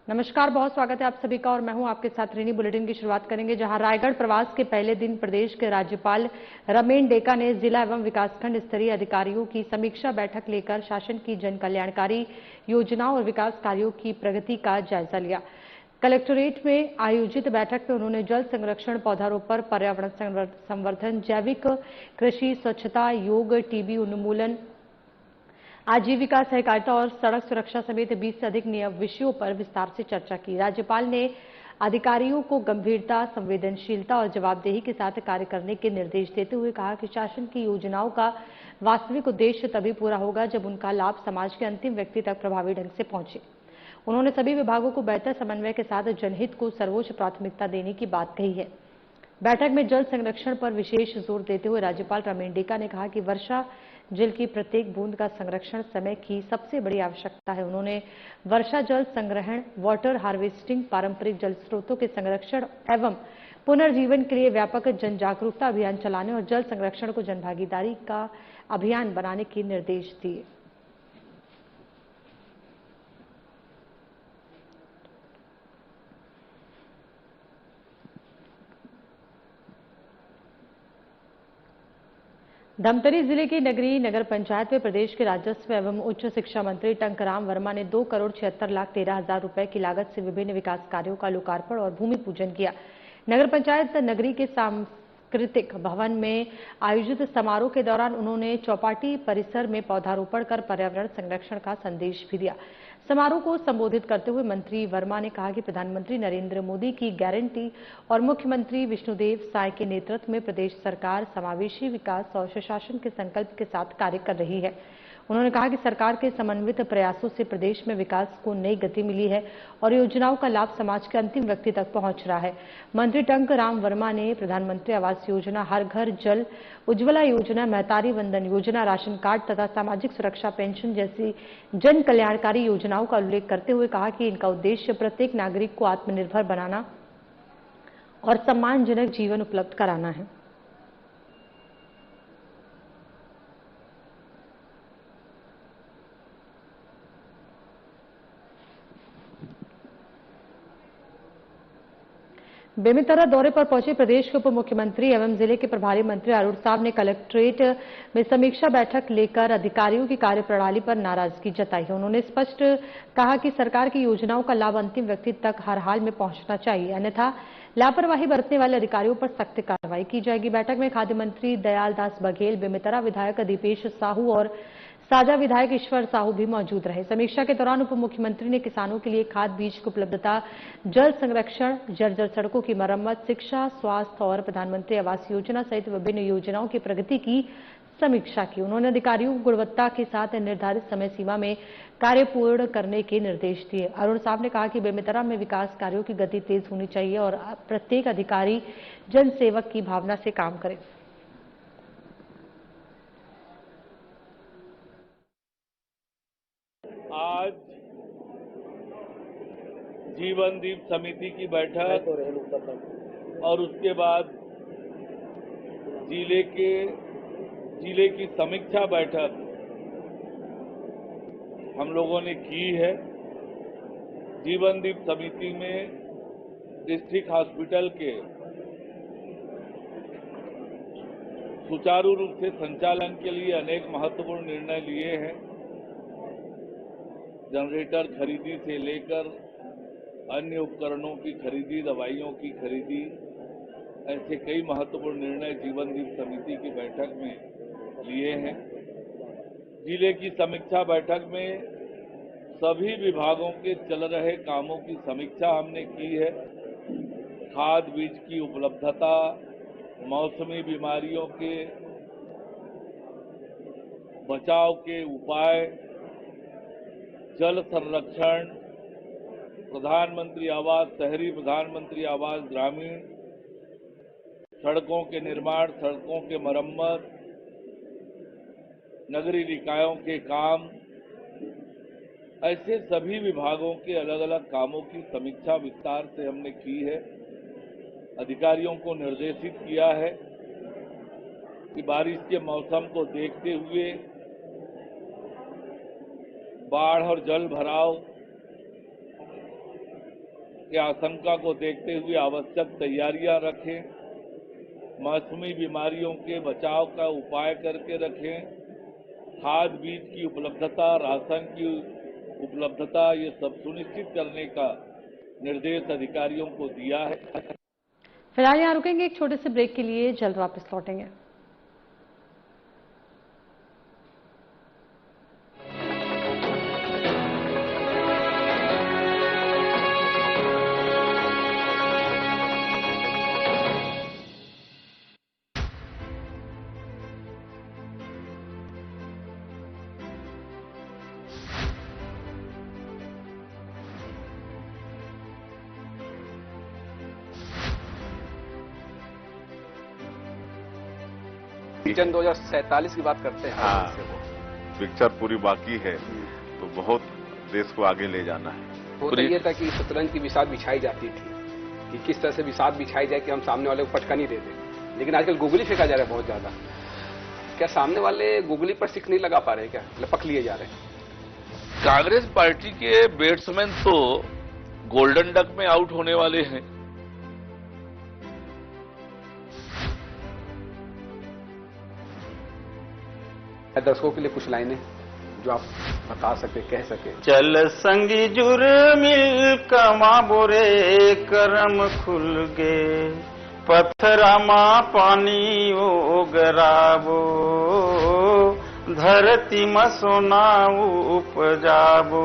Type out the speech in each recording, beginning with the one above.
नमस्कार, बहुत स्वागत है आप सभी का और मैं हूं आपके साथ रेनी। बुलेटिन की शुरुआत करेंगे जहां रायगढ़ प्रवास के पहले दिन प्रदेश के राज्यपाल रमेन डेका ने जिला एवं विकासखंड स्तरीय अधिकारियों की समीक्षा बैठक लेकर शासन की जन कल्याणकारी योजनाओं और विकास कार्यों की प्रगति का जायजा लिया। कलेक्टोरेट में आयोजित बैठक में उन्होंने जल संरक्षण, पौधारोपण, पर्यावरण संवर्धन, जैविक कृषि, स्वच्छता, योग, टीबी उन्मूलन, आजीविका, सहकारिता और सड़क सुरक्षा समेत 20 से अधिक विषयों पर विस्तार से चर्चा की। राज्यपाल ने अधिकारियों को गंभीरता, संवेदनशीलता और जवाबदेही के साथ कार्य करने के निर्देश देते हुए कहा कि शासन की योजनाओं का वास्तविक उद्देश्य तभी पूरा होगा जब उनका लाभ समाज के अंतिम व्यक्ति तक प्रभावी ढंग से पहुंचे। उन्होंने सभी विभागों को बेहतर समन्वय के साथ जनहित को सर्वोच्च प्राथमिकता देने की बात कही है। बैठक में जल संरक्षण पर विशेष जोर देते हुए राज्यपाल रमेन डेका ने कहा कि वर्षा जल की प्रत्येक बूंद का संरक्षण समय की सबसे बड़ी आवश्यकता है। उन्होंने वर्षा जल संग्रहण, वाटर हार्वेस्टिंग, पारंपरिक जल स्रोतों के संरक्षण एवं पुनर्जीवन के लिए व्यापक जन जागरूकता अभियान चलाने और जल संरक्षण को जनभागीदारी का अभियान बनाने के निर्देश दिए। धमतरी जिले की नगरी नगर पंचायत में प्रदेश के राजस्व एवं उच्च शिक्षा मंत्री टंकराम वर्मा ने 2,76,13,000 रुपए की लागत से विभिन्न विकास कार्यों का लोकार्पण और भूमि पूजन किया। नगर पंचायत नगरी के सांस्कृतिक भवन में आयोजित समारोह के दौरान उन्होंने चौपाटी परिसर में पौधारोपण कर पर्यावरण संरक्षण का संदेश भी दिया। समारोह को संबोधित करते हुए मंत्री वर्मा ने कहा कि प्रधानमंत्री नरेंद्र मोदी की गारंटी और मुख्यमंत्री विष्णुदेव साय के नेतृत्व में प्रदेश सरकार समावेशी विकास और सुशासन के संकल्प के साथ कार्य कर रही है। उन्होंने कहा कि सरकार के समन्वित प्रयासों से प्रदेश में विकास को नई गति मिली है और योजनाओं का लाभ समाज के अंतिम व्यक्ति तक पहुंच रहा है। मंत्री टंकराम वर्मा ने प्रधानमंत्री आवास योजना, हर घर जल, उज्ज्वला योजना, महतारी वंदन योजना, राशन कार्ड तथा सामाजिक सुरक्षा पेंशन जैसी जन कल्याणकारी योजनाओं का उल्लेख करते हुए कहा कि इनका उद्देश्य प्रत्येक नागरिक को आत्मनिर्भर बनाना और सम्मानजनक जीवन उपलब्ध कराना है। बेमेतरा दौरे पर पहुंचे प्रदेश के उप मुख्यमंत्री एवं जिले के प्रभारी मंत्री अरुण साव ने कलेक्ट्रेट में समीक्षा बैठक लेकर अधिकारियों की कार्यप्रणाली पर नाराजगी जताई है। उन्होंने स्पष्ट कहा कि सरकार की योजनाओं का लाभ अंतिम व्यक्ति तक हर हाल में पहुंचना चाहिए, अन्यथा लापरवाही बरतने वाले अधिकारियों पर सख्त कार्रवाई की जाएगी। बैठक में खाद्य मंत्री दयाल दास बघेल, बेमेतरा विधायक दीपेश साहू और साजा विधायक ईश्वर साहू भी मौजूद रहे। समीक्षा के दौरान उप मुख्यमंत्री ने किसानों के लिए खाद बीज की उपलब्धता, जल संरक्षण, जर्जर सड़कों की मरम्मत, शिक्षा, स्वास्थ्य और प्रधानमंत्री आवास योजना सहित विभिन्न योजनाओं की प्रगति की समीक्षा की। उन्होंने अधिकारियों को गुणवत्ता के साथ निर्धारित समय सीमा में कार्य पूर्ण करने के निर्देश दिए। अरुण साहब ने कहा कि बेमेतरा में विकास कार्यों की गति तेज होनी चाहिए और प्रत्येक अधिकारी जन सेवक की भावना से काम करे। आज जीवन दीप समिति की बैठक और उसके बाद जिले की समीक्षा बैठक हम लोगों ने की है। जीवन दीप समिति में डिस्ट्रिक्ट हॉस्पिटल के सुचारू रूप से संचालन के लिए अनेक महत्वपूर्ण निर्णय लिए हैं। जनरेटर खरीदी से लेकर अन्य उपकरणों की खरीदी, दवाइयों की खरीदी, ऐसे कई महत्वपूर्ण निर्णय जीवन दीप समिति की बैठक में लिए हैं। जिले की समीक्षा बैठक में सभी विभागों के चल रहे कामों की समीक्षा हमने की है। खाद बीज की उपलब्धता, मौसमी बीमारियों के बचाव के उपाय, जल संरक्षण, प्रधानमंत्री आवास शहरी, प्रधानमंत्री आवास ग्रामीण, सड़कों के निर्माण, सड़कों के मरम्मत, नगरीय निकायों के काम, ऐसे सभी विभागों के अलग अलग कामों की समीक्षा विस्तार से हमने की है। अधिकारियों को निर्देशित किया है कि बारिश के मौसम को देखते हुए बाढ़ और जल भराव की आशंका को देखते हुए आवश्यक तैयारियां रखें, मौसमी बीमारियों के बचाव का उपाय करके रखें, खाद बीज की उपलब्धता, राशन की उपलब्धता, ये सब सुनिश्चित करने का निर्देश अधिकारियों को दिया है। फिलहाल यहाँ रुकेंगे एक छोटे से ब्रेक के लिए, जल्द वापस लौटेंगे। विजन 2047 की बात करते हैं। हाँ, पिक्चर पूरी बाकी है, तो बहुत देश को आगे ले जाना है। वो तो ये था कि शतरंज की बिसात बिछाई जाती थी कि किस तरह से बिसात बिछाई जाए कि हम सामने वाले को पटका नहीं दे दें, लेकिन आजकल गुगली फेंका जा रहा है बहुत ज्यादा। क्या सामने वाले गुगली पर सिक्स नहीं लगा पा रहे, क्या लपक लिए जा रहे हैं? कांग्रेस पार्टी के बैट्समैन तो गोल्डन डक में आउट होने वाले हैं। दर्शकों के लिए कुछ लाइनें जो आप बता सके, कह सके। चल संगी जुर मिल कमा बोरे करम खुल गे, पत्थरामा पानी ओ गराबो, धरती में सोना उपजाबो।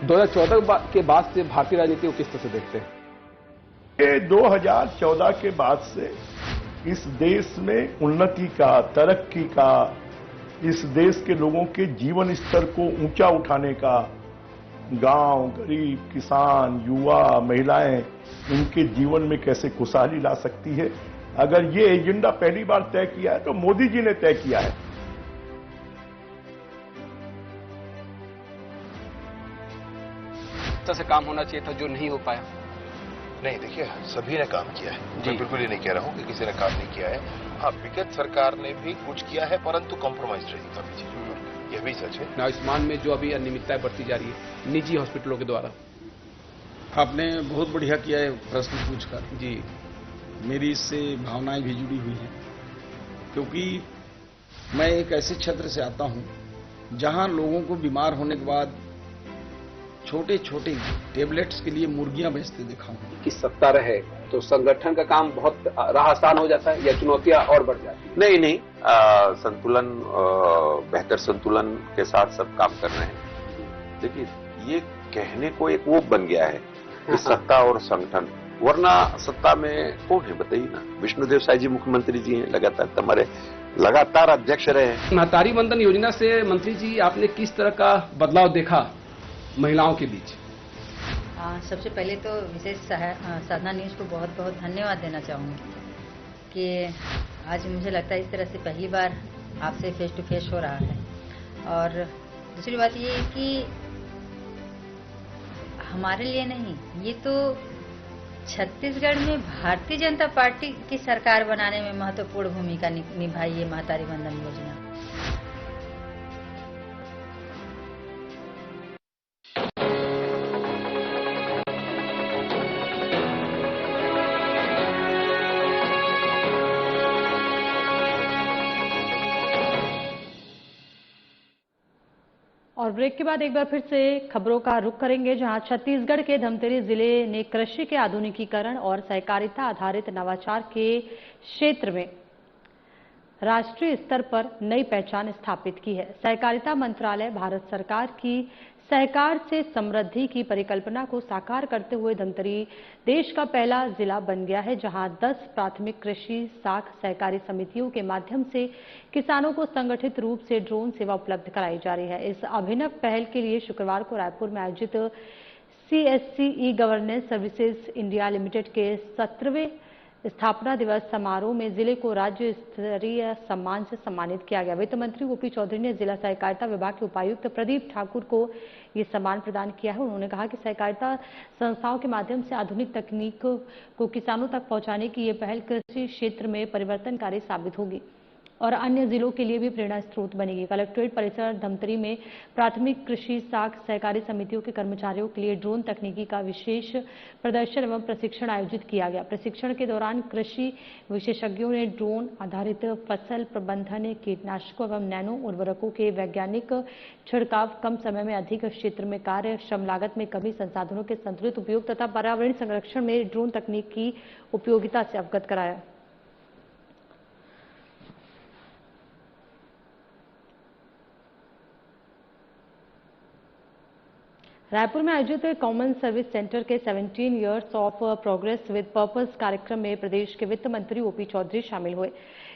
2014 के बाद से भारतीय राजनीति को किस तरह से देखते हैं? 2014 के बाद से इस देश में उन्नति का, तरक्की का, इस देश के लोगों के जीवन स्तर को ऊंचा उठाने का, गांव, गरीब, किसान, युवा, महिलाएं, इनके जीवन में कैसे खुशहाली ला सकती है, अगर ये एजेंडा पहली बार तय किया है तो मोदी जी ने तय किया है। से काम होना चाहिए था जो नहीं हो पाया। नहीं, देखिए सभी ने काम किया है, मैं बिल्कुल ये नहीं कह रहा हूं कि किसी ने काम नहीं किया है। हाँ, विगत सरकार ने भी कुछ किया है, परंतु कॉम्प्रोमाइज रही काफी चीजों पर, यह भी सच है। आयुष्मान में जो अभी अनियमितताएं बढ़ती जा रही है निजी हॉस्पिटलों के द्वारा। आपने बहुत बढ़िया किया है प्रश्न पूछकर जी। मेरी इससे भावनाएं भी जुड़ी हुई हैं, क्योंकि मैं एक ऐसे क्षेत्र से आता हूं जहां लोगों को बीमार होने के बाद छोटे छोटे टेबलेट्स के लिए मुर्गियां बेचते देखा हूं। कि सत्ता रहे तो संगठन का काम बहुत राह आसान हो जाता है या चुनौतियां और बढ़ जाती है? नहीं, संतुलन, बेहतर संतुलन के साथ सब काम कर रहे हैं। देखिए, ये कहने को एक वो बन गया है कि सत्ता और संगठन, वरना सत्ता में कौन है बताइए ना। विष्णुदेव साई जी मुख्यमंत्री जी हैं, लगातार अध्यक्ष रहे हैं। महतारी वंदन योजना से मंत्री जी आपने किस तरह का बदलाव देखा महिलाओं के बीच? सबसे पहले तो विशेष साधना न्यूज को बहुत बहुत धन्यवाद देना चाहूँगी कि आज मुझे लगता है इस तरह से पहली बार आपसे फेस टू फेस हो रहा है। और दूसरी बात ये है कि हमारे लिए नहीं, ये तो छत्तीसगढ़ में भारतीय जनता पार्टी की सरकार बनाने में महत्वपूर्ण भूमिका निभाई है महतारी वंदन योजना। और ब्रेक के बाद एक बार फिर से खबरों का रुख करेंगे, जहां छत्तीसगढ़ के धमतरी जिले ने कृषि के आधुनिकीकरण और सहकारिता आधारित नवाचार के क्षेत्र में राष्ट्रीय स्तर पर नई पहचान स्थापित की है। सहकारिता मंत्रालय भारत सरकार की सहकार से समृद्धि की परिकल्पना को साकार करते हुए धमतरी देश का पहला जिला बन गया है, जहां 10 प्राथमिक कृषि साख सहकारी समितियों के माध्यम से किसानों को संगठित रूप से ड्रोन सेवा उपलब्ध कराई जा रही है। इस अभिनव पहल के लिए शुक्रवार को रायपुर में आयोजित CSC e governance services India limited के 17वें स्थापना दिवस समारोह में जिले को राज्य स्तरीय सम्मान से सम्मानित किया गया। वित्त मंत्री ओपी चौधरी ने जिला सहकारिता विभाग के उपायुक्त प्रदीप ठाकुर को ये सम्मान प्रदान किया है। उन्होंने कहा कि सहकारिता संस्थाओं के माध्यम से आधुनिक तकनीक को किसानों तक पहुंचाने की ये पहल कृषि क्षेत्र में परिवर्तनकारी साबित होगी। और अन्य जिलों के लिए भी प्रेरणा स्रोत बनेगी। कलेक्ट्रेट परिसर धमतरी में प्राथमिक कृषि साख सहकारी समितियों के कर्मचारियों के लिए ड्रोन तकनीकी का विशेष प्रदर्शन एवं प्रशिक्षण आयोजित किया गया। प्रशिक्षण के दौरान कृषि विशेषज्ञों ने ड्रोन आधारित फसल प्रबंधन, कीटनाशकों एवं नैनो उर्वरकों के वैज्ञानिक छिड़काव, कम समय में अधिक क्षेत्र में कार्य, श्रम लागत में कमी, संसाधनों के संतुलित उपयोग तथा पर्यावरण संरक्षण में ड्रोन तकनीक की उपयोगिता से अवगत कराया। रायपुर में आयोजित कॉमन सर्विस सेंटर के 17 years of progress with purpose कार्यक्रम में प्रदेश के वित्त मंत्री ओपी चौधरी शामिल हुए।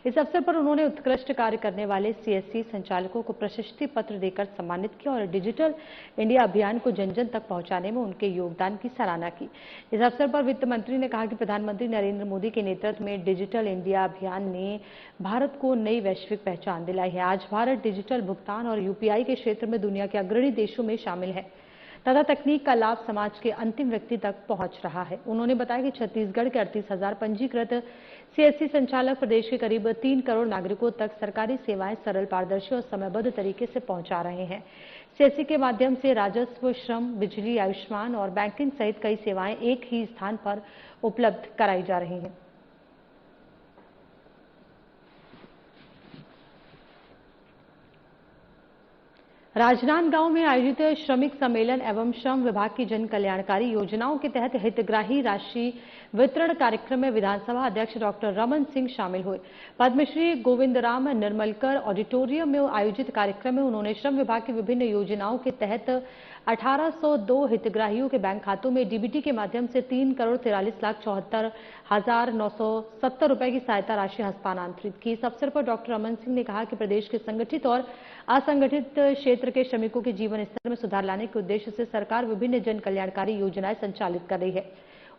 इस अवसर पर उन्होंने उत्कृष्ट कार्य करने वाले सीएससी संचालकों को प्रशस्ति पत्र देकर सम्मानित किया और डिजिटल इंडिया अभियान को जन जन तक पहुंचाने में उनके योगदान की सराहना की। इस अवसर पर वित्त मंत्री ने कहा कि प्रधानमंत्री नरेंद्र मोदी के नेतृत्व में डिजिटल इंडिया अभियान ने भारत को नई वैश्विक पहचान दिलाई है। आज भारत डिजिटल भुगतान और यूपीआई के क्षेत्र में दुनिया के अग्रणी देशों में शामिल है तथा तकनीक का लाभ समाज के अंतिम व्यक्ति तक पहुंच रहा है। उन्होंने बताया कि छत्तीसगढ़ के 38,000 पंजीकृत सीएससी संचालक प्रदेश के करीब 3 करोड़ नागरिकों तक सरकारी सेवाएं सरल, पारदर्शी और समयबद्ध तरीके से पहुंचा रहे हैं। सीएससी के माध्यम से राजस्व, श्रम, बिजली, आयुष्मान और बैंकिंग सहित कई सेवाएं एक ही स्थान पर उपलब्ध कराई जा रही हैं। राजनांदगांव में आयोजित श्रमिक सम्मेलन एवं श्रम विभाग की जन कल्याणकारी योजनाओं के तहत हितग्राही राशि वितरण कार्यक्रम में विधानसभा अध्यक्ष डॉक्टर रमन सिंह शामिल हुए। पद्मश्री गोविंदराम निर्मलकर ऑडिटोरियम में आयोजित कार्यक्रम में उन्होंने श्रम विभाग की विभिन्न योजनाओं के तहत 1802 हितग्राहियों के बैंक खातों में डीबीटी के माध्यम से 3,43,74,970 रुपए की सहायता राशि हस्तांतरित की। इस अवसर पर डॉक्टर रमन सिंह ने कहा कि प्रदेश के संगठित और असंगठित क्षेत्र के श्रमिकों के जीवन स्तर में सुधार लाने के उद्देश्य से सरकार विभिन्न जन कल्याणकारी योजनाएं संचालित कर रही है।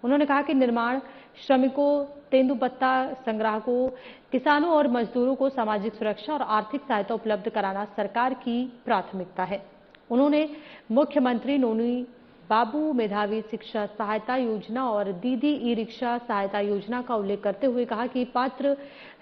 उन्होंने कहा कि निर्माण श्रमिकों, तेंदुपत्ता संग्राहकों, किसानों और मजदूरों को सामाजिक सुरक्षा और आर्थिक सहायता उपलब्ध कराना सरकार की प्राथमिकता है। उन्होंने मुख्यमंत्री नोनी बाबू मेधावी शिक्षा सहायता योजना और दीदी ई रिक्शा सहायता योजना का उल्लेख करते हुए कहा कि पात्र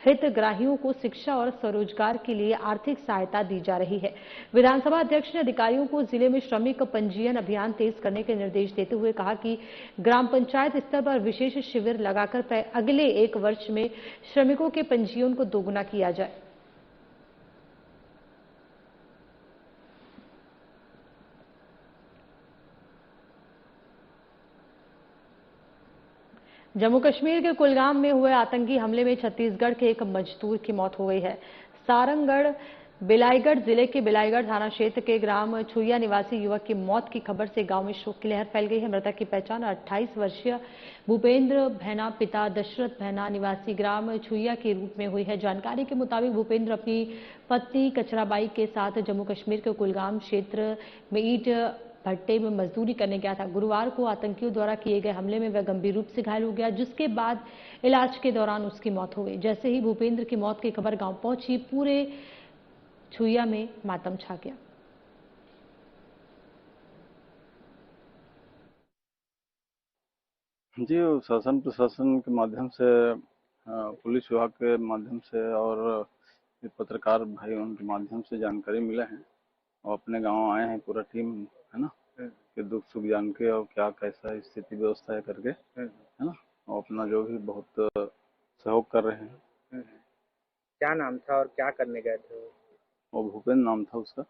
हितग्राहियों को शिक्षा और स्वरोजगार के लिए आर्थिक सहायता दी जा रही है। विधानसभा अध्यक्ष ने अधिकारियों को जिले में श्रमिक पंजीयन अभियान तेज करने के निर्देश देते हुए कहा कि ग्राम पंचायत स्तर पर विशेष शिविर लगाकर अगले 1 वर्ष में श्रमिकों के पंजीयन को दोगुना किया जाए। जम्मू कश्मीर के कुलगाम में हुए आतंकी हमले में छत्तीसगढ़ के एक मजदूर की मौत हो गई है। सारंगगढ़ बिलाईगढ़ जिले के बिलाईगढ़ थाना क्षेत्र के ग्राम छुइया निवासी युवक की मौत की खबर से गांव में शोक की लहर फैल गई है। मृतक की पहचान 28 वर्षीय भूपेंद्र भैना पिता दशरथ भैना निवासी ग्राम छुइया के रूप में हुई है। जानकारी के मुताबिक भूपेंद्र अपनी पत्नी कचराबाई के साथ जम्मू कश्मीर के कुलगाम क्षेत्र में ईंट भट्टे में मजदूरी करने गया था। गुरुवार को आतंकियों द्वारा किए गए हमले में वह गंभीर रूप से घायल हो गया, जिसके बाद इलाज के दौरान उसकी मौत हो गई। जैसे ही भूपेंद्र की मौत की खबर गांव पहुंची, पूरे छुइया में मातम छा गया। जी, शासन प्रशासन के माध्यम से, पुलिस विभाग के माध्यम से और पत्रकार भाई उनके माध्यम से जानकारी मिला है और अपने गांव आए हैं, पूरा टीम है ना, कि दुख सुख जान के और क्या कैसा स्थिति व्यवस्था है करके, है ना, और अपना जो भी बहुत सहयोग कर रहे हैं। क्या नाम था और क्या करने गए थे? और भूपेंद्र नाम था उसका।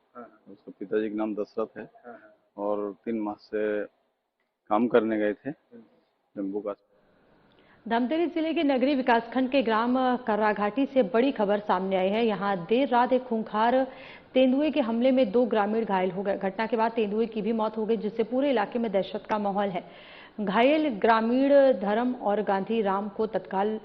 उसका पिताजी का नाम दशरथ है और 3 माह से काम करने गए थे जम्मू का। धमतरी जिले के नगरी विकासखंड के ग्राम कर्राघाटी से बड़ी खबर सामने आई है। यहां देर रात एक खूंखार तेंदुए के हमले में 2 ग्रामीण घायल हो गए। घटना के बाद तेंदुए की भी मौत हो गई, जिससे पूरे इलाके में दहशत का माहौल है। घायल ग्रामीण धर्म और गांधी राम को तत्काल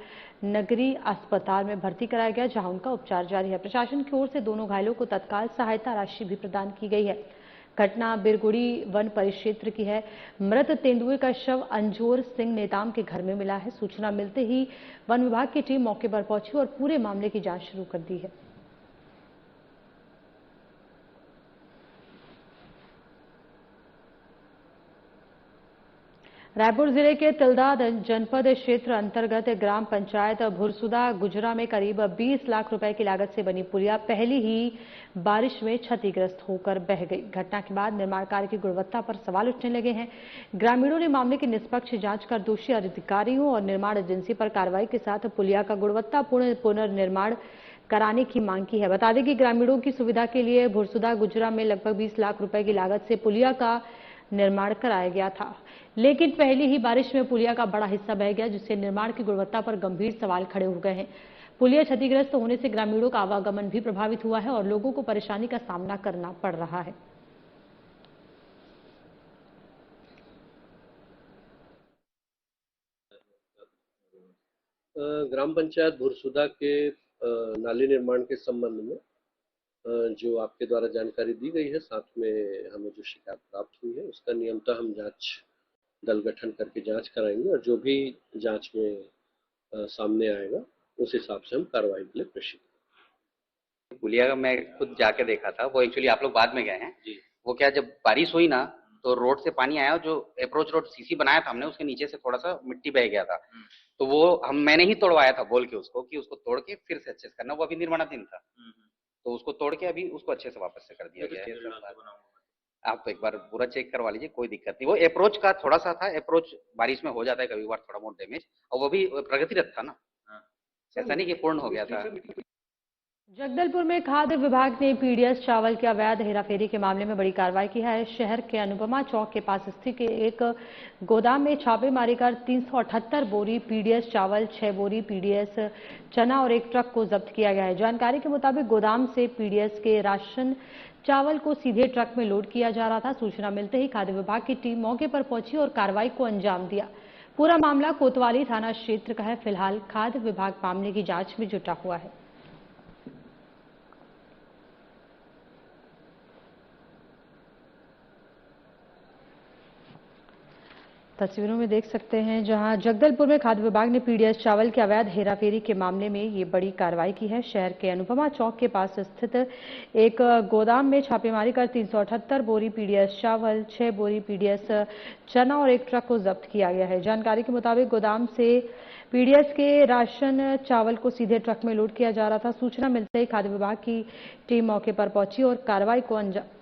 नगरी अस्पताल में भर्ती कराया गया, जहां उनका उपचार जारी है। प्रशासन की ओर से दोनों घायलों को तत्काल सहायता राशि भी प्रदान की गई है। घटना बिरगुड़ी वन परिक्षेत्र की है। मृत तेंदुए का शव अंजोर सिंह नेताम के घर में मिला है। सूचना मिलते ही वन विभाग की टीम मौके पर पहुंची और पूरे मामले की जांच शुरू कर दी है। रायपुर जिले के तिल्दा जनपद क्षेत्र अंतर्गत ग्राम पंचायत भुरसुदा गुजरा में करीब 20 लाख रुपए की लागत से बनी पुलिया पहली ही बारिश में क्षतिग्रस्त होकर बह गई। घटना के बाद निर्माण कार्य की गुणवत्ता पर सवाल उठने लगे हैं। ग्रामीणों ने मामले की निष्पक्ष जांच कर दोषी अधिकारियों और निर्माण एजेंसी पर कार्रवाई के साथ पुलिया का गुणवत्तापूर्ण पुनर्निर्माण कराने की मांग की है। बता दें कि ग्रामीणों की सुविधा के लिए भुरसुदा गुजरा में लगभग 20 लाख रुपए की लागत से पुलिया का निर्माण कराया गया था, लेकिन पहली ही बारिश में पुलिया का बड़ा हिस्सा बह गया, जिससे निर्माण की गुणवत्ता पर गंभीर सवाल खड़े हो गए हैं। पुलिया क्षतिग्रस्त होने से ग्रामीणों का आवागमन भी प्रभावित हुआ है और लोगों को परेशानी का सामना करना पड़ रहा है। ग्राम पंचायत भुरसुदा के नाली निर्माण के संबंध में जो आपके द्वारा जानकारी दी गई है, साथ में हमें जो शिकायत प्राप्त हुई है उसका नियमतः हम जांच दल गठन करके जांच कराएंगे और जो भी जांच में सामने आएगा उस हिसाब से हम कार्रवाई के लिए प्रेषित करेंगे। पुलिया का मैं खुद जाके देखा था, वो एक्चुअली आप लोग बाद में गए हैं। वो क्या, जब बारिश हुई ना तो रोड से पानी आया, जो अप्रोच रोड सीसी बनाया था हमने, उसके नीचे से थोड़ा सा मिट्टी बह गया था, तो वो मैंने ही तोड़वाया था बोल के उसको कि उसको तोड़ के फिर से अच्छे से करना। वो अभी निर्माणाधीन था, तो उसको तोड़ के अभी उसको अच्छे से वापस से कर दिया गया है। आप एक बार पूरा चेक करवा लीजिए, कोई दिक्कत नहीं। वो अप्रोच का थोड़ा सा था, अप्रोच बारिश में हो जाता है कभी बार थोड़ा बहुत डैमेज, और वो भी प्रगतिरत था ना, ऐसा नहीं कि पूर्ण हो गया था। जगदलपुर में खाद्य विभाग ने पीडीएस चावल के अवैध हेराफेरी के मामले में बड़ी कार्रवाई की है। शहर के अनुपमा चौक के पास स्थित एक गोदाम में छापेमारी कर 378 बोरी पीडीएस चावल, 6 बोरी पीडीएस चना और एक ट्रक को जब्त किया गया है। जानकारी के मुताबिक गोदाम से पीडीएस के राशन चावल को सीधे ट्रक में लोड किया जा रहा था। सूचना मिलते ही खाद्य विभाग की टीम मौके पर पहुंची और कार्रवाई को अंजाम दिया। पूरा मामला कोतवाली थाना क्षेत्र का है। फिलहाल खाद्य विभाग मामले की जांच में जुटा हुआ है। तस्वीरों में देख सकते हैं जहां जगदलपुर में खाद्य विभाग ने पीडीएस चावल के अवैध हेराफेरी के मामले में ये बड़ी कार्रवाई की है। शहर के अनुपमा चौक के पास स्थित एक गोदाम में छापेमारी कर 378 बोरी पीडीएस चावल, 6 बोरी पीडीएस चना और एक ट्रक को जब्त किया गया है। जानकारी के मुताबिक गोदाम से पीडीएस के राशन चावल को सीधे ट्रक में लोड किया जा रहा था। सूचना मिलते ही खाद्य विभाग की टीम मौके पर पहुंची और कार्रवाई को अंजाम।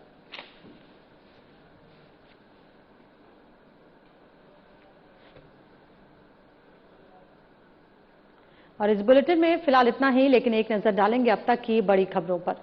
और इस बुलेटिन में फिलहाल इतना ही, लेकिन एक नजर डालेंगे अब तक की बड़ी खबरों पर।